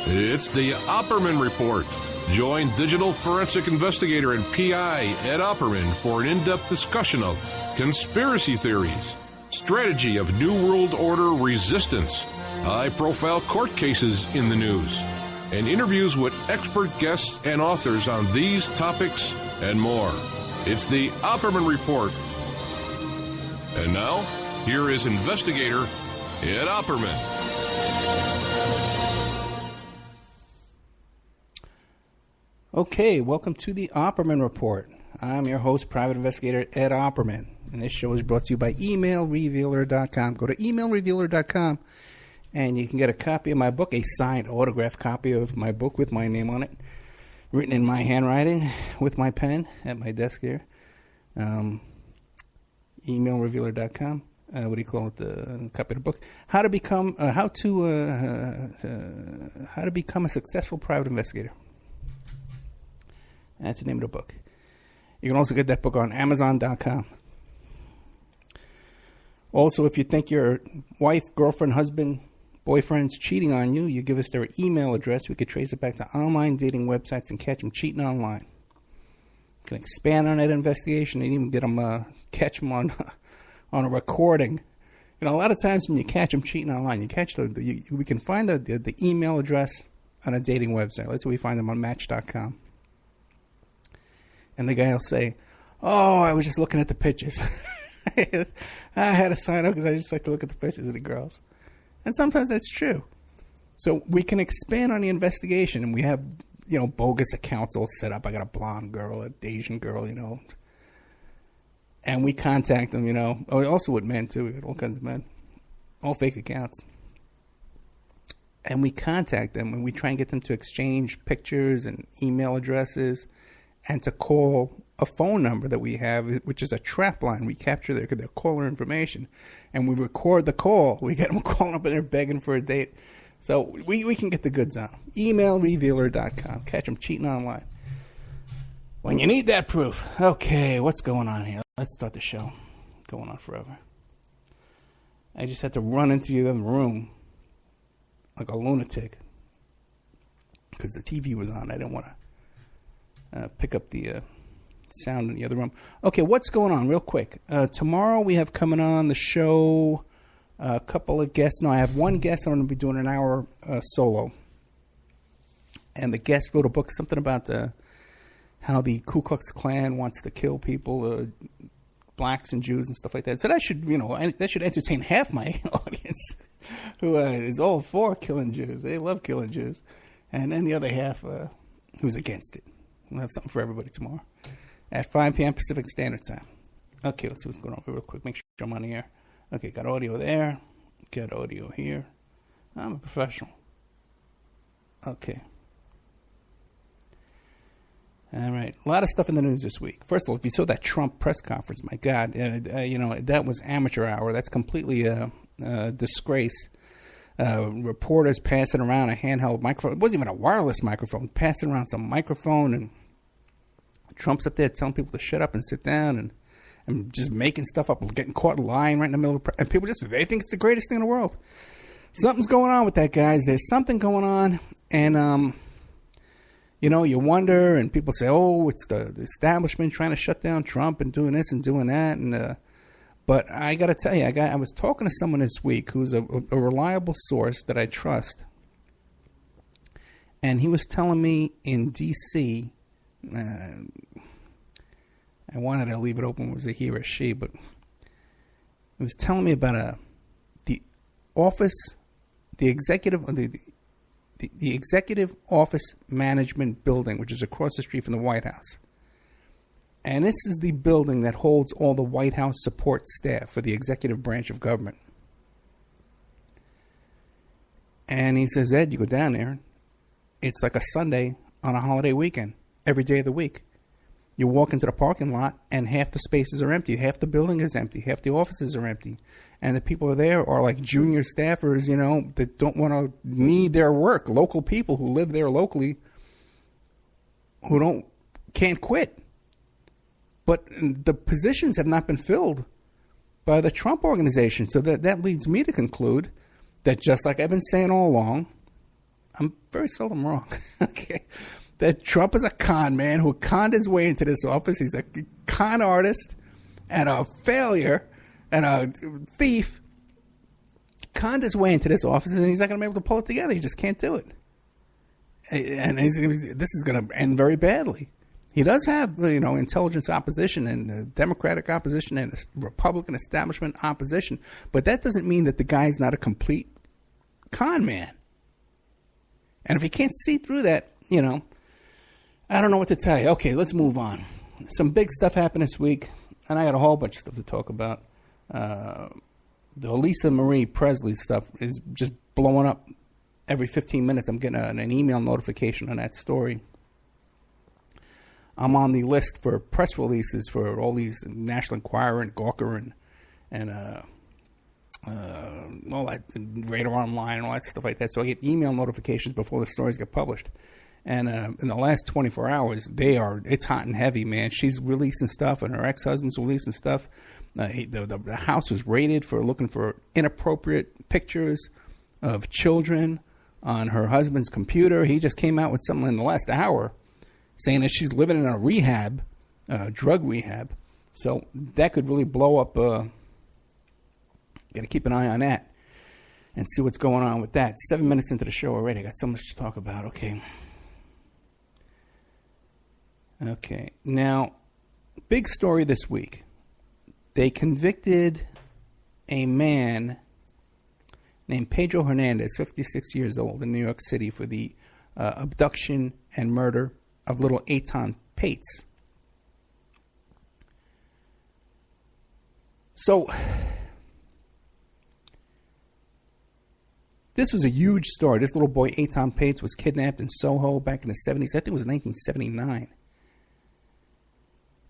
It's the Opperman Report. Join digital forensic investigator and PI Ed Opperman for an in-depth discussion of conspiracy theories, strategy of New World Order resistance, high-profile court cases in the news, and interviews with expert guests and authors on these topics and more. It's the Opperman Report. And now, here is investigator Ed Opperman. Okay, welcome to the Opperman Report. I'm your host, Private Investigator Ed Opperman, and this show is brought to you by emailrevealer.com. Go to emailrevealer.com, and you can get a copy of my book, a signed autographed copy of my book with my name on it, written in my handwriting with my pen at my desk here. Emailrevealer.com. What do you call it? Copy of the book. How to become a successful private investigator. That's the name of the book. You can also get that book on Amazon.com. Also, if you think your wife, girlfriend, husband, boyfriend's cheating on you, you give us their email address. We could trace it back to online dating websites and catch them cheating online. You can expand on that investigation and even get them, catch them on a recording. You know, a lot of times when you catch them cheating online, we can find the email address on a dating website. Let's say we find them on Match.com. And the guy will say, "Oh, I was just looking at the pictures. I had to sign up because I just like to look at the pictures of the girls." And sometimes that's true. So we can expand on the investigation, and we have, bogus accounts all set up. I got a blonde girl, an Asian girl, and we contact them, also with men too. We got all kinds of men, all fake accounts. And we contact them, and we try and get them to exchange pictures and email addresses, and to call a phone number that we have, which is a trap line. We capture their caller information, and we record the call. We get them calling up and they're begging for a date. So we can get the goods on them. Emailrevealer.com. Catch them cheating online. When you need that proof. Okay, what's going on here? Let's start the show. Going on forever. I just had to run into the other room like a lunatic because the TV was on. I didn't want to pick up the sound in the other room. Okay, what's going on real quick? Tomorrow we have coming on the show a couple of guests. No, I have one guest. I'm going to be doing an hour solo. And the guest wrote a book, something about how the Ku Klux Klan wants to kill people, blacks and Jews and stuff like that. So that should, that should entertain half my audience who is all for killing Jews. They love killing Jews. And then the other half who's against it. We'll have something for everybody tomorrow at 5 p.m. Pacific Standard Time. Okay, let's see what's going on real quick. Make sure I'm on the air. Okay, got audio there. Got audio here. I'm a professional. Okay. All right. A lot of stuff in the news this week. First of all, if you saw that Trump press conference, my God, that was amateur hour. That's completely a disgrace. Reporters passing around a handheld microphone. It wasn't even a wireless microphone. Passing around some microphone, and Trump's up there telling people to shut up and sit down, and just making stuff up, getting caught lying right in the middle of and people they think it's the greatest thing in the world. Something's going on with that, guys. There's something going on, and you wonder, and people say, "Oh, it's the establishment trying to shut down Trump and doing this and doing that," and but I got to tell you, I was talking to someone this week who's a reliable source that I trust, and he was telling me in D.C. I wanted to leave it open, was it he or she, but he was telling me about the executive office management building, which is across the street from the White House. And this is the building that holds all the White House support staff for the executive branch of government. And he says, Ed, you go down there, it's like a Sunday on a holiday weekend, every day of the week. You walk into the parking lot, and half the spaces are empty. Half the building is empty. Half the offices are empty. And the people are there are like junior staffers, that don't want to need their work. Local people who live there locally who can't quit. But the positions have not been filled by the Trump organization. So that leads me to conclude that, just like I've been saying all along, I'm very seldom wrong. Okay. That Trump is a con man who conned his way into this office. He's a con artist and a failure and a thief. Conned his way into this office, and he's not going to be able to pull it together. He just can't do it. And this is going to end very badly. He does have, intelligence opposition and Democratic opposition and Republican establishment opposition, but that doesn't mean that the guy's not a complete con man. And if he can't see through that, I don't know what to tell you. Okay, let's move on. Some big stuff happened this week, and I got a whole bunch of stuff to talk about. The Lisa Marie Presley stuff is just blowing up. Every 15 minutes, I'm getting an email notification on that story. I'm on the list for press releases for all these National Enquirer and Gawker and all that, Radar Online and all that stuff like that. So I get email notifications before the stories get published. And in the last 24 hours, it's hot and heavy, man. She's releasing stuff, and her ex-husband's releasing stuff. The house was raided for looking for inappropriate pictures of children on her husband's computer. He just came out with something in the last hour saying that she's living in a rehab, drug rehab. So that could really blow up. Got to keep an eye on that and see what's going on with that. 7 minutes into the show already. I got so much to talk about. Okay. Now, big story this week. They convicted a man named Pedro Hernandez, 56 years old, in New York City for the abduction and murder of little Eitan Pates. So, this was a huge story. This little boy, Eitan Pates, was kidnapped in Soho back in the 70s. I think it was 1979.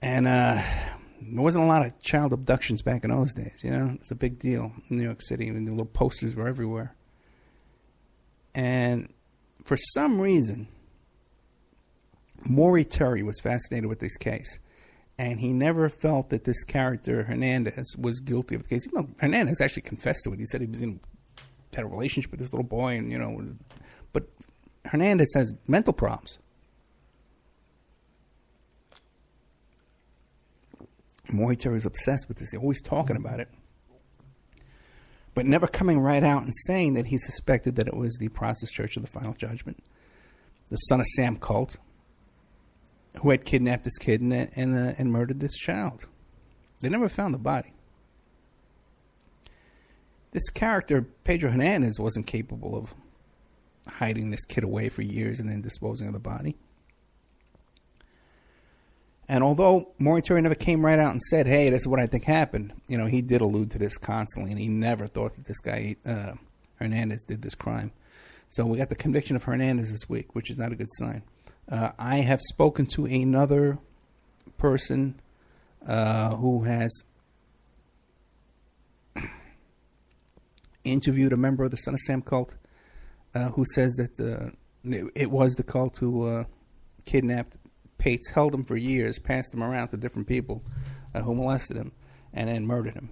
And there wasn't a lot of child abductions back in those days, It's a big deal in New York City, and the little posters were everywhere. And for some reason, Maury Terry was fascinated with this case. And he never felt that this character, Hernandez, was guilty of the case. Even though Hernandez actually confessed to it. He said he had a relationship with this little boy, and, but Hernandez has mental problems. Maury Terry was obsessed with this. He's always talking about it, but never coming right out and saying that he suspected that it was the Process Church of the Final Judgment, the Son of Sam cult, who had kidnapped this kid and murdered this child. They never found the body. This character, Pedro Hernandez, wasn't capable of hiding this kid away for years and then disposing of the body. And although Maury Terry never came right out and said, hey, this is what I think happened, he did allude to this constantly, and he never thought that this guy, Hernandez, did this crime. So we got the conviction of Hernandez this week, which is not a good sign. I have spoken to another person who has interviewed a member of the Son of Sam cult who says that it was the cult who kidnapped Pates, held him for years, passed him around to different people who molested him, and then murdered him.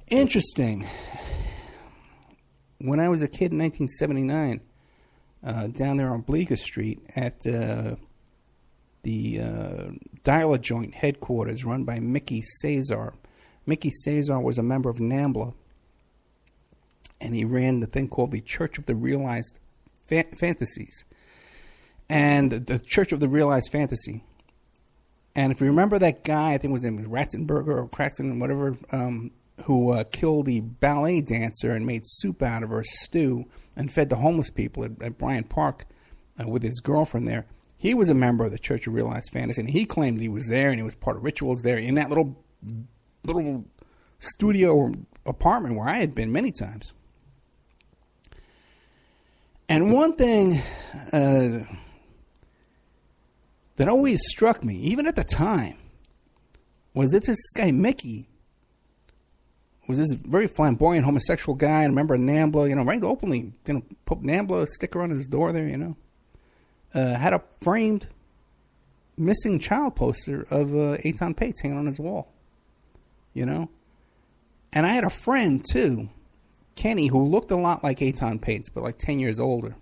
Interesting. When I was a kid in 1979, down there on Bleecker Street at the Dial-A Joint headquarters run by Mickey Cesar. Mickey Cesar was a member of NAMBLA, and he ran the thing called the Church of the Realized Fantasies. And the Church of the Realized Fantasy. And if you remember that guy, I think his name was Ratzenberger or Kratzen, whatever, who killed the ballet dancer and made soup out of her stew and fed the homeless people at Bryant Park with his girlfriend there. He was a member of the Church of Realized Fantasy, and he claimed he was there and he was part of rituals there in that little studio or apartment where I had been many times. And one thing that always struck me, even at the time, was that this guy, Mickey, was this very flamboyant homosexual guy, and a member of NAMBLA, right openly, put NAMBLA sticker on his door there, had a framed missing child poster of Eitan Pates hanging on his wall, And I had a friend, too, Kenny, who looked a lot like Eitan Pates, but like 10 years older.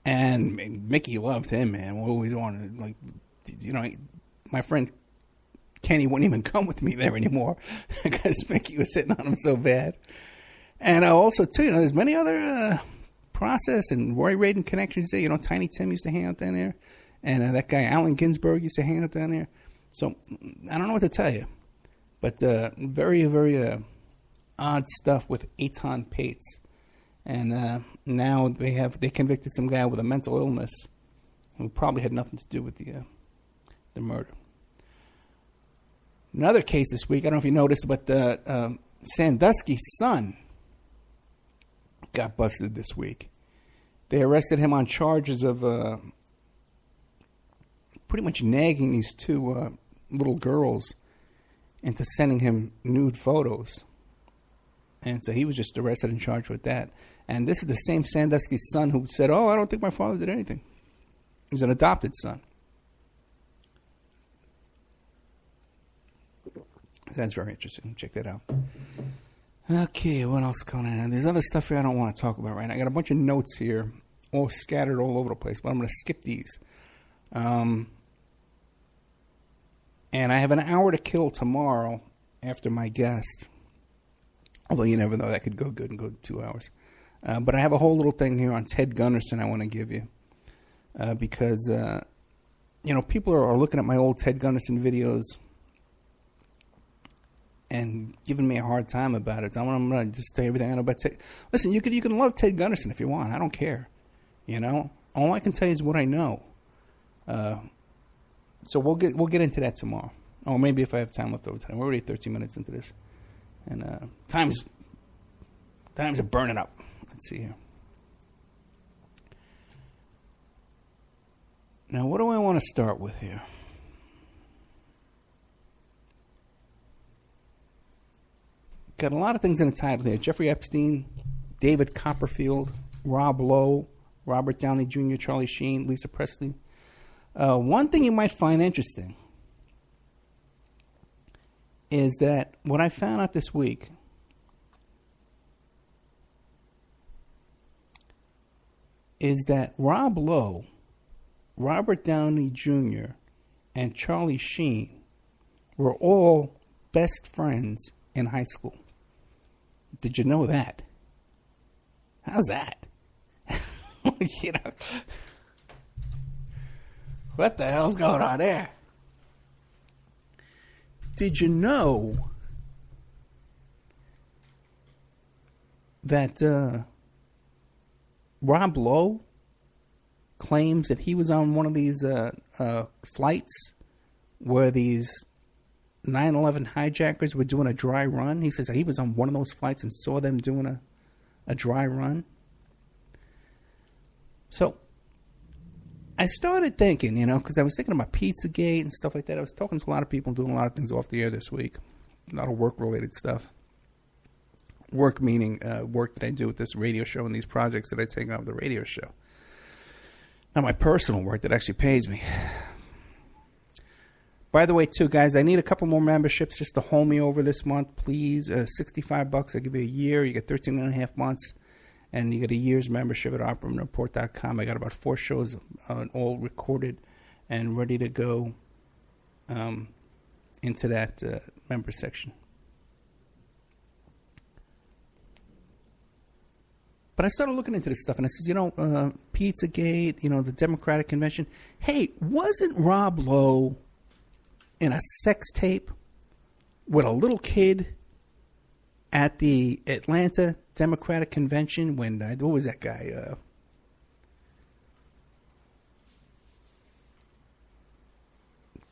And Mickey loved him, man. We always wanted, like, you know, my friend Kenny wouldn't even come with me there anymore because Mickey was sitting on him so bad. And also, too, you know, there's many other Process and Roy Raiden connections there. You know, Tiny Tim used to hang out down there. And that guy, Allen Ginsberg, used to hang out down there. So, I don't know what to tell you. But very, very odd stuff with Eitan Pates. And now they convicted some guy with a mental illness who probably had nothing to do with the murder. Another case this week, I don't know if you noticed, but Sandusky's son got busted this week. They arrested him on charges of pretty much nagging these two little girls into sending him nude photos. And so he was just arrested and charged with that. And this is the same Sandusky's son who said, "Oh, I don't think my father did anything." He's an adopted son. That's very interesting. Check that out. Okay, what else going on? There's other stuff here I don't want to talk about right now. I got a bunch of notes here, all scattered all over the place, but I'm going to skip these. And I have an hour to kill tomorrow after my guest. Although you never know, that could go good and go 2 hours. But I have a whole little thing here on Ted Gunderson I want to give you. Because, you know, people are looking at my old Ted Gunderson videos and giving me a hard time about it. So I'm going to just tell you everything I know about Ted. Listen, you can love Ted Gunderson if you want. I don't care. You know? All I can tell you is what I know. So we'll get into that tomorrow. Or maybe if I have time left over time. We're already 13 minutes into this. And time's are burning up. Let's see here. Now, what do I want to start with here? Got a lot of things in the title here. Jeffrey Epstein, David Copperfield, Rob Lowe, Robert Downey Jr., Charlie Sheen, Lisa Presley. One thing you might find interesting is that what I found out this week is that Rob Lowe, Robert Downey Jr., and Charlie Sheen were all best friends in high school. Did you know that? How's that? You know, what the hell's going on there? Did you know that Rob Lowe claims that he was on one of these flights where these 9/11 hijackers were doing a dry run? He says that he was on one of those flights and saw them doing a dry run. So I started thinking, you know, because I was thinking about Pizzagate and stuff like that. I was talking to a lot of people, doing a lot of things off the air this week. A lot of work-related stuff. Work meaning work that I do with this radio show and these projects that I take on the radio show. Not my personal work that actually pays me. By the way, too, guys, I need a couple more memberships just to hold me over this month, please. $65. I give you a year. You get 13 and a half months. And you get a year's membership at OppermanReport.com. I got about 4 shows all recorded and ready to go into that member section. But I started looking into this stuff, and I says, you know, Pizzagate, you know, the Democratic Convention. Hey, wasn't Rob Lowe in a sex tape with a little kid at the Atlanta Democratic Convention when, what was that guy?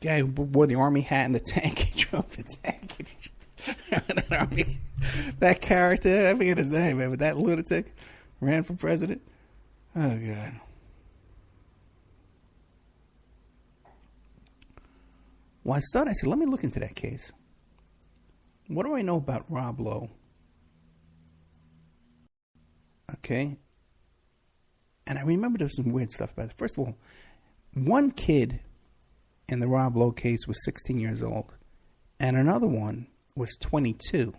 Guy who wore the army hat and the tank. He drove the tank. That character, I forget his name, man, but that lunatic ran for president. Oh, God. Well, I said, let me look into that case. What do I know about Rob Lowe? Okay. And I remember there was some weird stuff about it. First of all, one kid in the Rob Lowe case was 16 years old, and another one was 22.